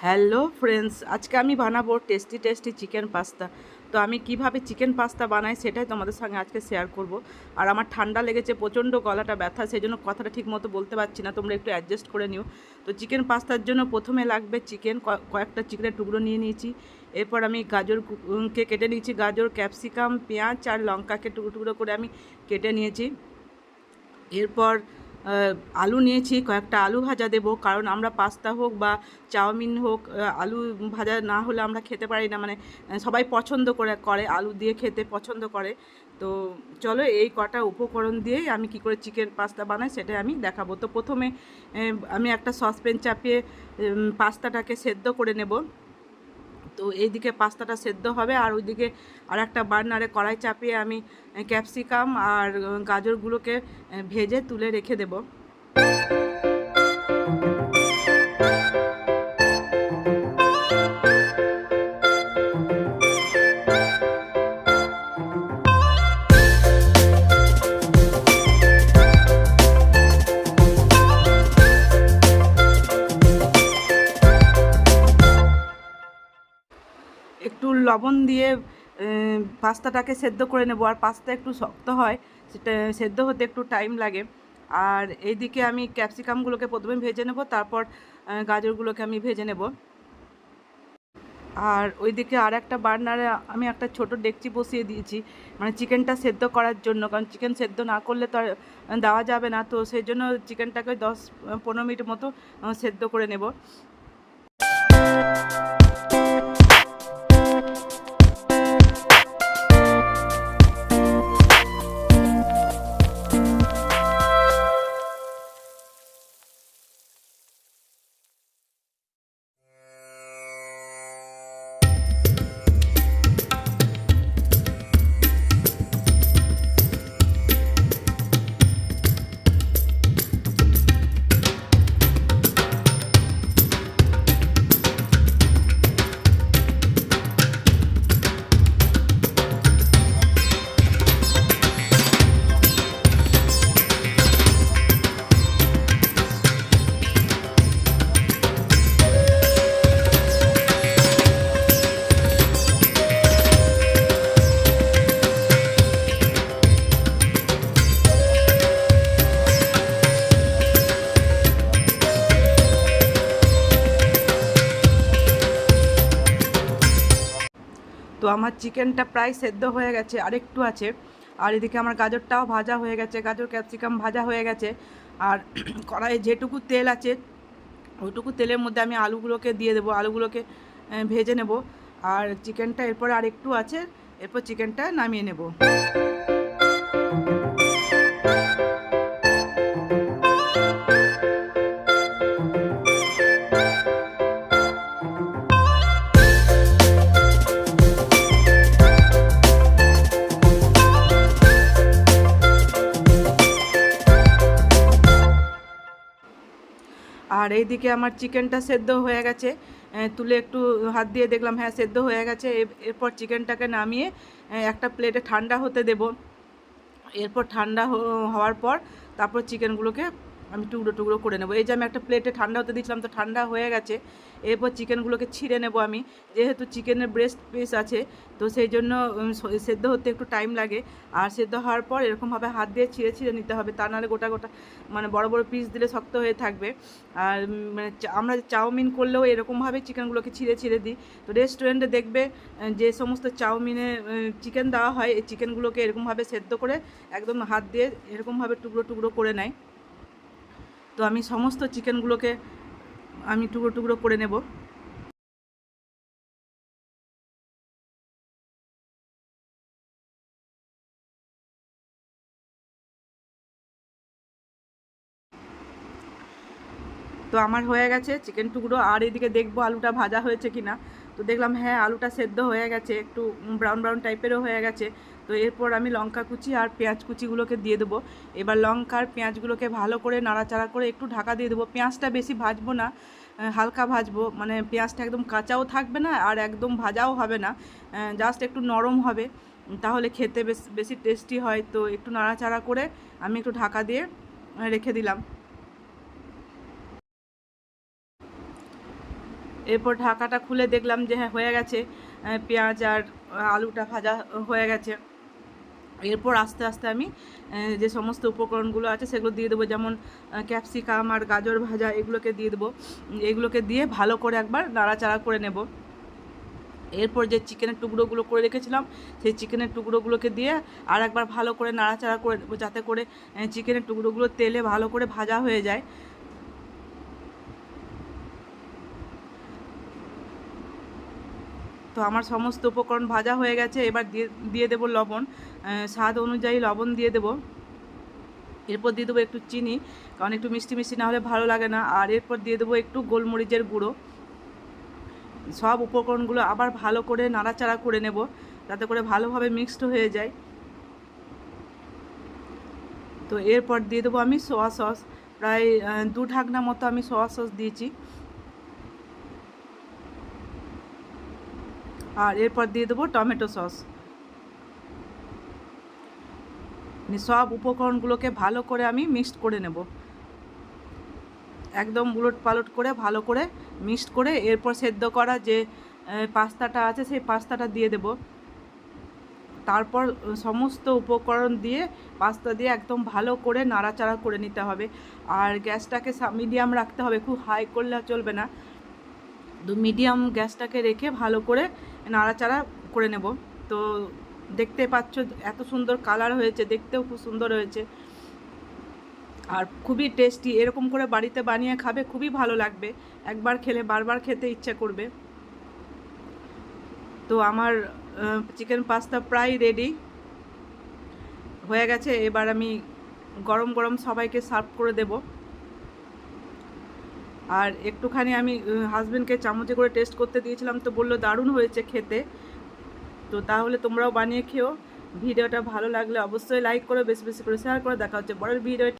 Hello friends, আজকে আমি বানাবো টেস্টি চিকেন পাস্তা। তো আমি কিভাবে চিকেন পাস্তা বানাই সেটাই তোমাদের সঙ্গে আজকে শেয়ার করব। আর আমার ঠান্ডা লেগেছে, প্রচণ্ড গলাটা ব্যথা, সেই জন্য কথাটা ঠিক মতো বলতে পারছি না, তোমরা একটু অ্যাডজাস্ট করে নিও। তো চিকেন পাস্তার জন্য প্রথমে লাগবে চিকেন, কয়েকটা চিকেনের টুকরো নিয়ে নিয়েছি। এরপর আমি গাজরকে কেটে নিয়েছি, গাজর, ক্যাপসিকাম, পেঁয়াজ আর লঙ্কাকে টুকরো টুকরো করে আমি কেটে নিয়েছি। এরপর আলু নিয়েছি, কয়েকটা আলু ভাজা দেবো, কারণ আমরা পাস্তা হোক বা চাউমিন হোক, আলু ভাজা না হলে আমরা খেতে পারি না, মানে সবাই পছন্দ করে আলু দিয়ে খেতে পছন্দ করে। তো চলো এই কটা উপকরণ দিয়েই আমি কি করে চিকেন পাস্তা বানাই সেটাই আমি দেখাবো। তো প্রথমে আমি একটা সসপ্যান চাপিয়ে পাস্তাটাকে সেদ্ধ করে নেব। তো এইদিকে পাস্তাটা সেদ্ধ হবে, আর ওইদিকে আর একটা বার্নারে কড়াই চাপিয়ে আমি ক্যাপসিকাম আর গাজরগুলোকে ভেজে তুলে রেখে দেব। একটু লবণ দিয়ে পাস্তাটাকে সেদ্ধ করে নেব। আর পাস্তা একটু শক্ত হয়, সেটা সেদ্ধ হতে একটু টাইম লাগে। আর এইদিকে আমি ক্যাপসিকামগুলোকে প্রথমে ভেজে নেব, তারপর গাজরগুলোকে আমি ভেজে নেব। আর ওইদিকে আর একটা বার্নারে আমি একটা ছোট ডেকচি বসিয়ে দিয়েছি, মানে চিকেনটা সেদ্ধ করার জন্য, কারণ চিকেন সেদ্ধ না করলে তো আর দেওয়া যাবে না। তো সেই জন্য চিকেনটাকে 10-15 মিনিট মতো সেদ্ধ করে নেব। তো আমার চিকেনটা প্রায় সেদ্ধ হয়ে গেছে, আরেকটু আছে। আর এদিকে আমার গাজরটাও ভাজা হয়ে গেছে, গাজর ক্যাপসিকাম ভাজা হয়ে গেছে। আর কড়াইয়ে যেটুকু তেল আছে ওইটুকু তেলের মধ্যে আমি আলুগুলোকে দিয়ে দেবো, আলুগুলোকে ভেজে নেব। আর চিকেনটা এরপরে আর একটু আছে, এরপর চিকেনটা নামিয়ে নেব। আর এইদিকে আমার চিকেনটা সেদ্ধ হয়ে গেছে, তুলে একটু হাত দিয়ে দেখলাম হ্যাঁ সেদ্ধ হয়ে গেছে। এরপর চিকেনটাকে নামিয়ে একটা প্লেটে ঠান্ডা হতে দেব। এরপর ঠান্ডা হওয়ার পর তারপর চিকেনগুলোকে আমি টুকরো টুকরো করে নেব। এই যে আমি একটা প্লেটে ঠান্ডা হতে দিয়েছিলাম, তো ঠান্ডা হয়ে গেছে। এরপর চিকেনগুলোকে ছিঁড়ে নেব আমি, যেহেতু চিকেনের ব্রেস্ট পিস আছে, তো সেই জন্য সেদ্ধ হতে একটু টাইম লাগে। আর সেদ্ধ হওয়ার পর এরকমভাবে হাত দিয়ে ছিঁড়ে ছিঁড়ে নিতে হবে, তা নাহলে গোটা গোটা মানে বড় বড় পিস দিলে শক্ত হয়ে থাকবে। আর মানে আমরা চাউমিন করলেও এরকমভাবে চিকেনগুলোকে ছিঁড়ে ছিঁড়ে দিই। তো রেস্টুরেন্টে দেখবে যে সমস্ত চাউমিনে চিকেন দেওয়া হয়, এই চিকেনগুলোকে এরকমভাবে সেদ্ধ করে একদম হাত দিয়ে এরকমভাবে টুকরো টুকরো করে নেয়। তো আমি সমস্ত চিকেনগুলোকে আমি টুকরো টুকরো করে নেব। তো আমার হয়ে গেছে চিকেন টুকরো। আর এদিকে দেখবো আলুটা ভাজা হয়েছে কি না। তো দেখলাম হ্যাঁ আলুটা সেদ্ধ হয়ে গেছে, একটু ব্রাউন ব্রাউন টাইপেরও হয়ে গেছে। তো এরপর আমি লঙ্কা কুচি আর পেঁয়াজ কুচিগুলোকে দিয়ে দেবো। এবার লঙ্কা আর পেঁয়াজগুলোকে ভালো করে নাড়াচাড়া করে একটু ঢাকা দিয়ে দেবো। পেঁয়াজটা বেশি ভাজবো না, হালকা ভাজবো, মানে পেঁয়াজটা একদম কাঁচাও থাকবে না আর একদম ভাজাও হবে না, জাস্ট একটু নরম হবে, তাহলে খেতে বেশি টেস্টি হয়। তো একটু নাড়াচাড়া করে আমি একটু ঢাকা দিয়ে রেখে দিলাম। এরপর ঢাকাটা খুলে দেখলাম যে হ্যাঁ হয়ে গেছে, পেঁয়াজ আর আলুটা ভাজা হয়ে গেছে। এরপর আস্তে আস্তে আমি যে সমস্ত উপকরণগুলো আছে সেগুলো দিয়ে দেবো, যেমন ক্যাপসিকাম আর গাজর ভাজা এগুলোকে দিয়ে দেবো। এগুলোকে দিয়ে ভালো করে একবার নাড়াচাড়া করে নেব। এরপর যে চিকেনের টুকরোগুলো করে রেখেছিলাম সেই চিকেনের টুকরোগুলোকে দিয়ে আর একবার ভালো করে নাড়াচাড়া করে নেবো, যাতে করে চিকেনের টুকরোগুলো তেলে ভালো করে ভাজা হয়ে যায়। তো আমার সমস্ত উপকরণ ভাজা হয়ে গেছে। এবার দিয়ে দেবো লবণ, স্বাদ অনুযায়ী লবণ দিয়ে দেবো। এরপর দিয়ে দেবো একটু চিনি, কারণ একটু মিষ্টি মিষ্টি না হলে ভালো লাগে না। আর এরপর দিয়ে দেবো একটু গোলমরিচের গুঁড়ো। সব উপকরণগুলো আবার ভালো করে নাড়াচাড়া করে নেব, যাতে করে ভালোভাবে মিক্সড হয়ে যায়। তো এরপর দিয়ে দেবো আমি সোয়া সস, প্রায় 2 ঢাকনা মতো আমি সোয়া সস দিয়েছি। আর এরপর দিয়ে দেবো টমেটো সস। সব উপকরণগুলোকে ভালো করে আমি মিক্সড করে নেব, একদম উলট পালট করে ভালো করে মিক্সড করে এরপর সেদ্ধ করা যে পাস্তাটা আছে সেই পাস্তাটা দিয়ে দেব। তারপর সমস্ত উপকরণ দিয়ে পাস্তা দিয়ে একদম ভালো করে নাড়াচাড়া করে নিতে হবে। আর গ্যাসটাকে মিডিয়াম রাখতে হবে, খুব হাই করলে চলবে না। মিডিয়াম গ্যাসটাকে রেখে ভালো করে নাড়াচাড়া করে নেব। তো দেখতে পাচ্ছ এত সুন্দর কালার হয়েছে, দেখতেও খুব সুন্দর হয়েছে আর খুবই টেস্টি। এরকম করে বাড়িতে বানিয়ে খাবে, খুবই ভালো লাগবে, একবার খেলে বারবার খেতে ইচ্ছা করবে। তো আমার চিকেন পাস্তা প্রায় রেডি হয়ে গেছে। এবার আমি গরম গরম সবাইকে সার্ভ করে দেব। আর একটুখানি আমি হাজবেন্ডকে চামচে করে টেস্ট করতে দিয়েছিলাম, তো বললো দারুণ হয়েছে খেতে। তো তাহলে তোমরাও বানিয়ে খেও। ভিডিওটা ভালো লাগলে অবশ্যই লাইক করো, বেশি বেশি করে শেয়ার করে। দেখা হচ্ছে পরের ভিডিও।